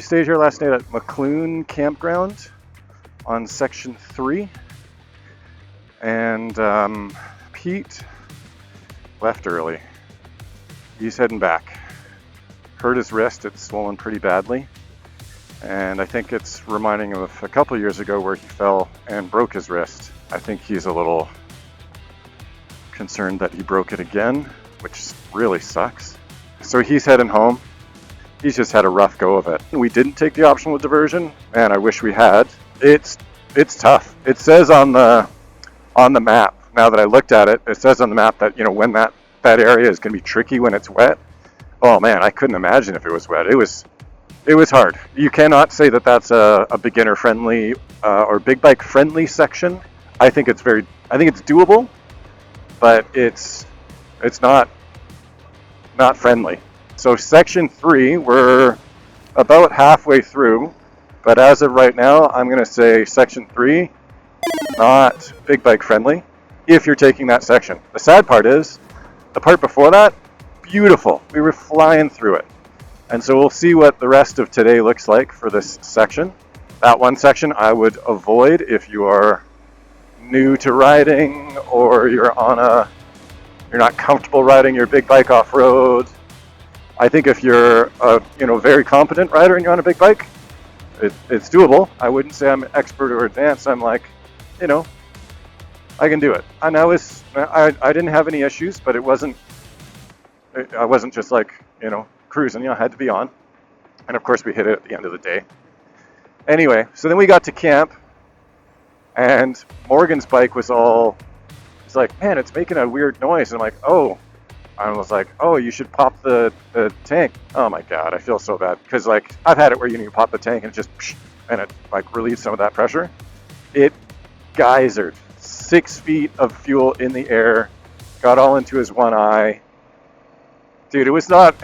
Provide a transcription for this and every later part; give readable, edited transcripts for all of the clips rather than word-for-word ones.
we stayed here last night at Mokelumne campground on section 3, and Pete left early. He's heading back. Hurt his wrist, it's swollen pretty badly, and I think it's reminding him of a couple years ago where he fell and broke his wrist. I think he's a little concerned that he broke it again, which really sucks. So he's heading home. He's just had a rough go of it. We didn't take the optional diversion, and I wish we had. It's tough. It says on the map, now that I looked at it, it says on the map that, you know, when that area is going to be tricky when it's wet. Oh man, I couldn't imagine if it was wet. It was hard. You cannot say that that's a beginner friendly or big bike friendly section. I think it's doable, but it's not friendly. So section 3, we're about halfway through, but as of right now, I'm going to say section 3, not big bike friendly, if you're taking that section. The sad part is, the part before that, beautiful. We were flying through it. And so we'll see what the rest of today looks like for this section. That one section I would avoid if you are new to riding, or you're not comfortable riding your big bike off-road. I think if you're a very competent rider and you're on a big bike, it's doable. I wouldn't say I'm expert or advanced. I'm like, I can do it. And I didn't have any issues, but I wasn't just like, cruising. I had to be on. And of course we hit it at the end of the day. Anyway, so then we got to camp, and Morgan's bike was like, man, it's making a weird noise. And I'm like, oh. I was like, oh, you should pop the tank. Oh my God, I feel so bad. Because like, I've had it where you pop the tank and it just, and it like relieves some of that pressure. It geysered 6 feet of fuel in the air, got all into his one eye. Dude, it was not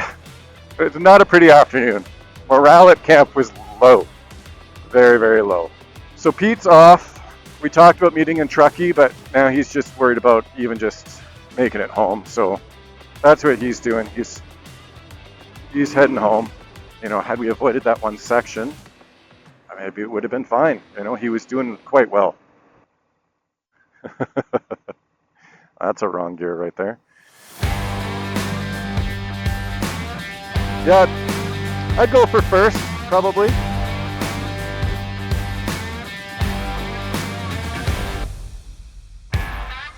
a pretty afternoon. Morale at camp was low, very, very low. So Pete's off. We talked about meeting in Truckee, but now he's just worried about even just making it home. So that's what he's doing. He's heading home. Had we avoided that one section, maybe it would have been fine. He was doing quite well. That's a wrong gear right there. Yeah, I'd go for first, probably.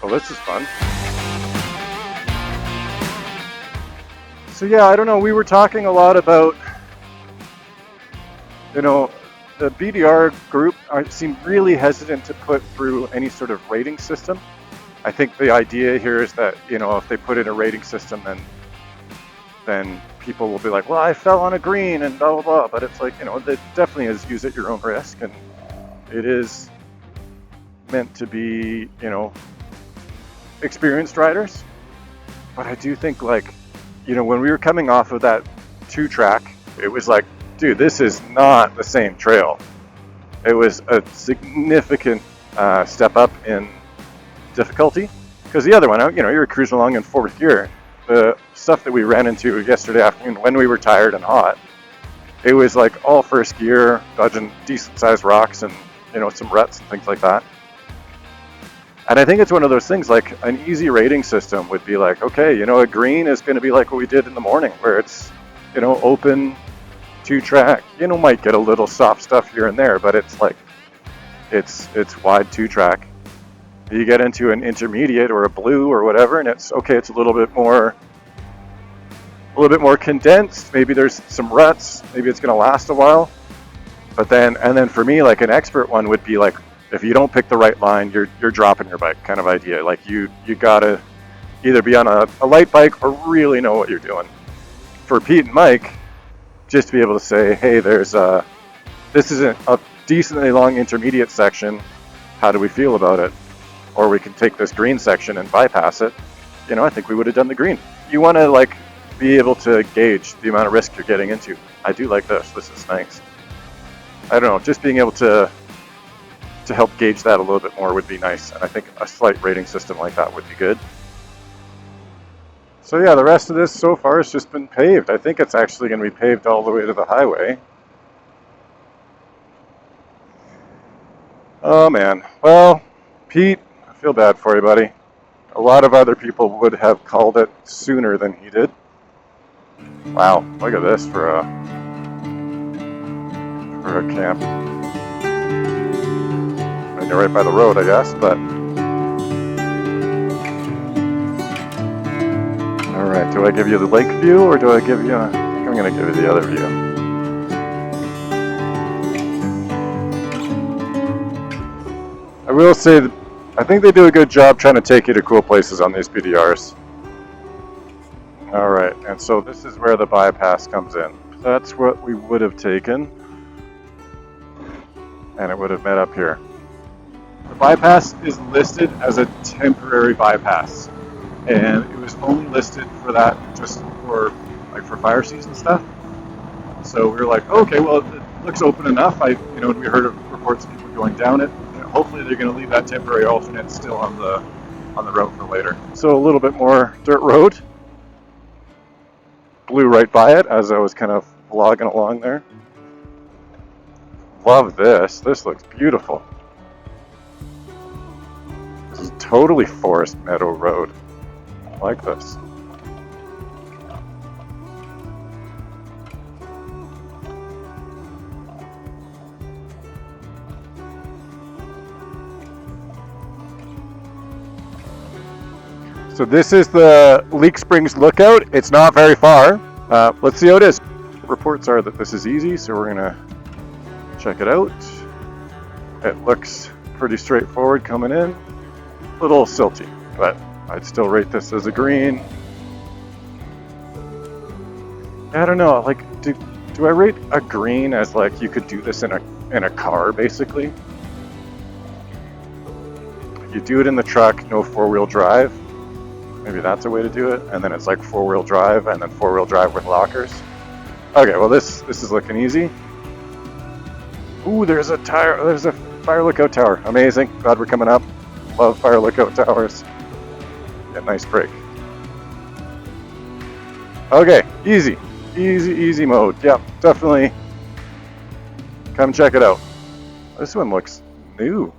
Oh, this is fun. So yeah, I don't know, we were talking a lot about, the BDR group seemed really hesitant to put through any sort of rating system. I think the idea here is that, if they put in a rating system, then people will be like, well, I fell on a green and blah, blah, blah. But it's like, it definitely is use at your own risk. And it is meant to be, experienced riders. But I do think like, when we were coming off of that 2-track, it was like, dude, this is not the same trail. It was a significant step up in difficulty. Because the other one, you were cruising along in 4th gear. The stuff that we ran into yesterday afternoon when we were tired and hot, it was like all 1st gear, dodging decent sized rocks and, some ruts and things like that. And I think it's one of those things, like an easy rating system would be like, okay, a green is going to be like what we did in the morning, where it's, open 2-track. Might get a little soft stuff here and there, but it's like, it's wide 2-track. You get into an intermediate or a blue or whatever, and it's okay. It's a little bit more condensed. Maybe there's some ruts. Maybe it's going to last a while. But then for me, like an expert one would be like, if you don't pick the right line, you're dropping your bike kind of idea. Like you gotta either be on a light bike or really know what you're doing. For Pete and Mike, just to be able to say, hey, this is a decently long intermediate section. How do we feel about it? Or we can take this green section and bypass it. I think we would have done the green. You want to like be able to gauge the amount of risk you're getting into. I do like this. This is nice. I don't know, just being able to help gauge that a little bit more would be nice, and I think a slight rating system like that would be good. So yeah, the rest of this so far has just been paved. I think it's actually going to be paved all the way to the highway. Oh man. Well, Pete, I feel bad for you, buddy. A lot of other people would have called it sooner than he did. Wow, look at this for a camp. And you're right by the road, I guess, but alright, do I give you the lake view or do I give you I think I'm gonna give you the other view. I will say that I think they do a good job trying to take you to cool places on these BDRs. Alright, and so this is where the bypass comes in. That's what we would have taken. And it would have met up here. The bypass is listed as a temporary bypass. And it was only listed for that just for fire season stuff. So we were like, okay, well it looks open enough. We heard of reports of people going down it. Hopefully they're going to leave that temporary alternate still on the route for later. So a little bit more dirt road. Blew right by it as I was kind of vlogging along there. Love this. This looks beautiful. This is totally forest meadow road. I like this. So this is the Leek Springs Lookout. It's not very far. Let's see how it is. Reports are that this is easy, so we're gonna check it out. It looks pretty straightforward coming in. A little silty, but I'd still rate this as a green. I don't know, like, do I rate a green as like you could do this in a car basically? You do it in the truck, no four-wheel drive. Maybe that's a way to do it, and then it's like four-wheel drive and then four-wheel drive with lockers. Okay, well this is looking easy. Ooh, there's a fire lookout tower. Amazing. Glad we're coming up. Love fire lookout towers. Yeah, nice break. Okay, easy mode. Yeah, definitely come check it out. This one looks new.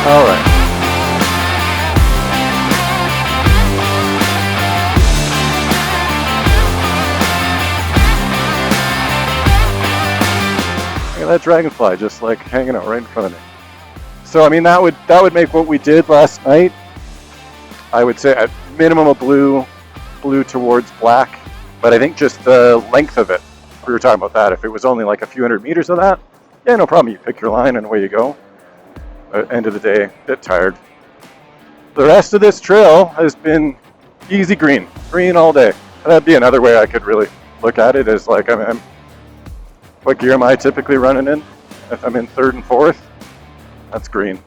All right. Look at that dragonfly just like hanging out right in front of me. So I mean that would make what we did last night. I would say at minimum a blue towards black, but I think just the length of it. We were talking about that. If it was only like a few hundred meters of that, yeah, no problem. You pick your line and away you go. End of the day, a bit tired. The rest of this trail has been easy green all day. That'd be another way I could really look at it is like, what gear am I typically running in? If I'm in third and fourth, that's green.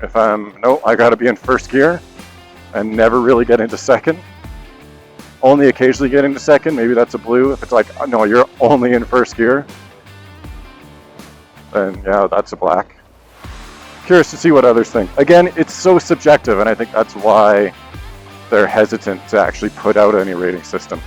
If I gotta be in first gear and never really get into second. Only occasionally get into second, maybe that's a blue. If it's like, no, you're only in first gear, then yeah, that's a black. Curious to see what others think. Again, it's so subjective, and I think that's why they're hesitant to actually put out any rating system.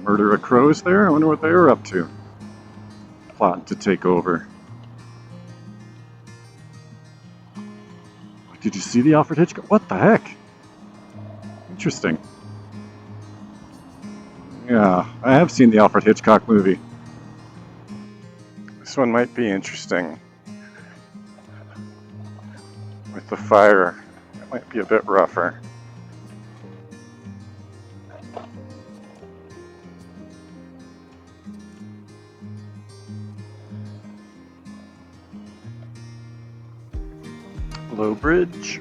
Murder of crows there? I wonder what they were up to. Plotting to take over. Did you see the Alfred Hitchcock? What the heck? Interesting. Yeah, I have seen the Alfred Hitchcock movie. This one might be interesting. With the fire, it might be a bit rougher. Low bridge.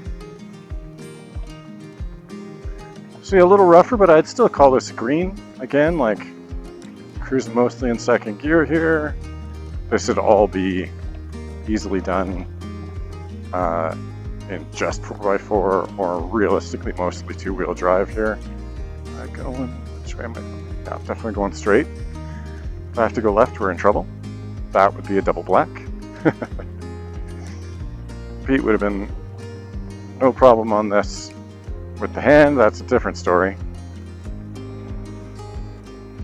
See, a little rougher, but I'd still call this green. Again, like cruising mostly in second gear here. This would all be easily done in just 4x4 or realistically mostly two-wheel drive here. Going which way am I? Yeah, definitely going straight. If I have to go left, we're in trouble. That would be a double black. Pete would have been no problem on this. With the hand, that's a different story.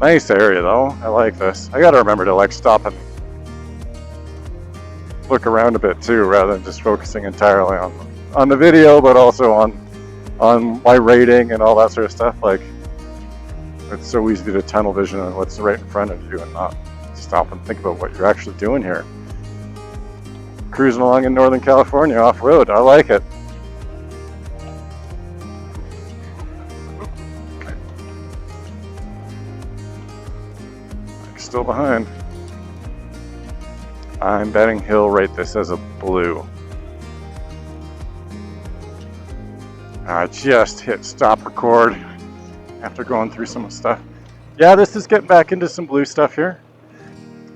Nice area though. I like this. I gotta remember to like stop and look around a bit too, rather than just focusing entirely on the video, but also on my rating and all that sort of stuff. Like, it's so easy to tunnel vision on what's right in front of you and not stop and think about what you're actually doing here. Cruising along in Northern California off-road. I like it. Still behind. I'm betting he'll rate this as a blue. I just hit stop record after going through some stuff. Yeah, this is getting back into some blue stuff here.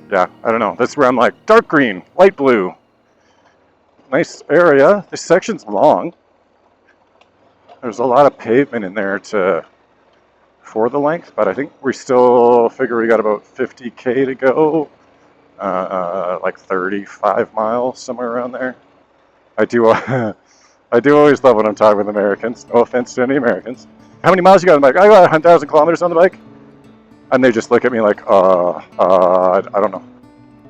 Yeah, I don't know. That's where I'm like, dark green, light blue. Nice area. This section's long. There's a lot of pavement in there for the length, but I think we still figure we got about 50K to go. Like 35 miles, somewhere around there. I do always love when I'm talking with Americans. No offense to any Americans. How many miles you got on the bike? I got 100,000 kilometers on the bike. And they just look at me like, I don't know.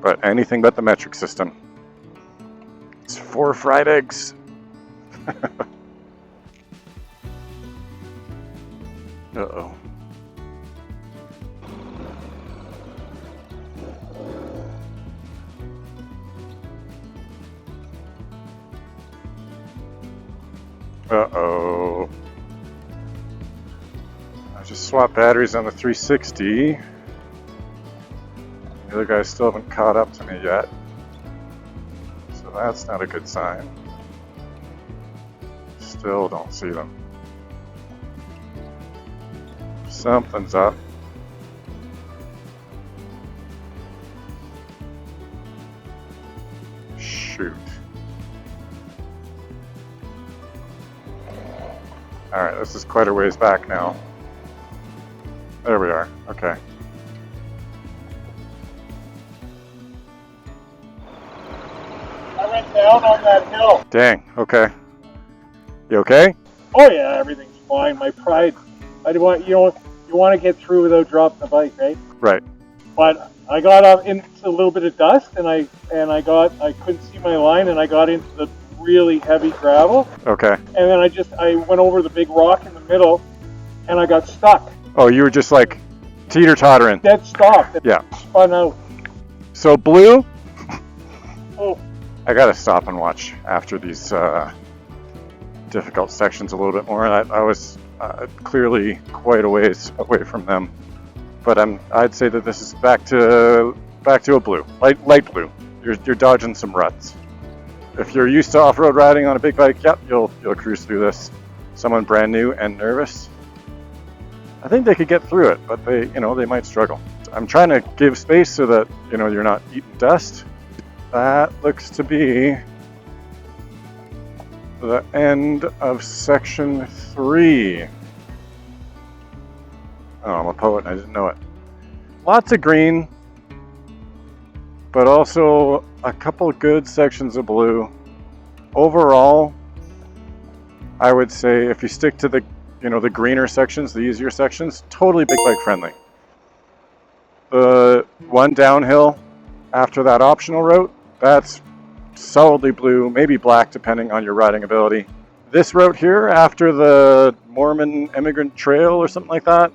But anything but the metric system. It's 4 fried eggs. Uh-oh. Uh-oh. I just swapped batteries on the 360. The other guys still haven't caught up to me yet. So that's not a good sign. Still don't see them. Something's up. Shoot. Alright, this is quite a ways back now. There we are. Okay. I went down on that hill. Dang, okay. You okay? Oh yeah, everything's fine. My pride. I didn't want, you want to get through without dropping the bike, right? Right. But I got up into a little bit of dust, and I couldn't see my line, and I got into the really heavy gravel. Okay. And then I went over the big rock in the middle, and I got stuck. Oh, you were just like teeter-tottering. Dead stop. Yeah. Spun out. So blue. Oh. I gotta stop and watch after these difficult sections a little bit more. I was clearly quite a ways away from them, but I'd say that this is back to a blue, light blue. You're dodging some ruts. If you're used to off-road riding on a big bike, yep, you'll cruise through this. Someone brand new and nervous, I think they could get through it, but they might struggle. I'm trying to give space so that you're not eating dust. That looks to be the end of section 3. Oh, I'm a poet and I didn't know it. Lots of green, but also a couple good sections of blue. Overall, I would say if you stick to the greener sections, the easier sections, totally big bike friendly. The one downhill after that optional route, that's solidly blue, maybe black depending on your riding ability. This route here after the Mormon Emigrant Trail or something like that,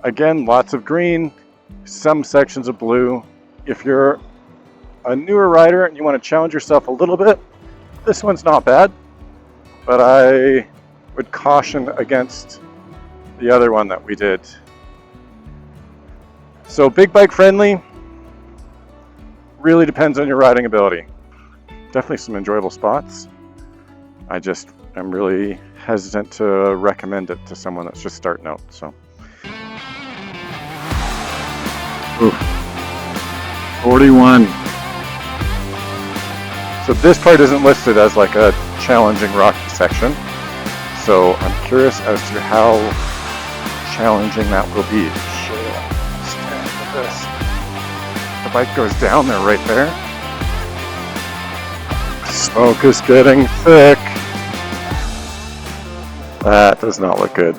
again, lots of green, some sections of blue. If you're a newer rider and you want to challenge yourself a little bit, this one's not bad, but I would caution against the other one that we did. So big bike friendly, really depends on your riding ability. Definitely some enjoyable spots. I'm really hesitant to recommend it to someone that's just starting out. So, ooh, 41. So this part isn't listed as like a challenging rocky section. So I'm curious as to how challenging that will be. Stand for this. The bike goes down there, right there. Smoke is getting thick. That does not look good.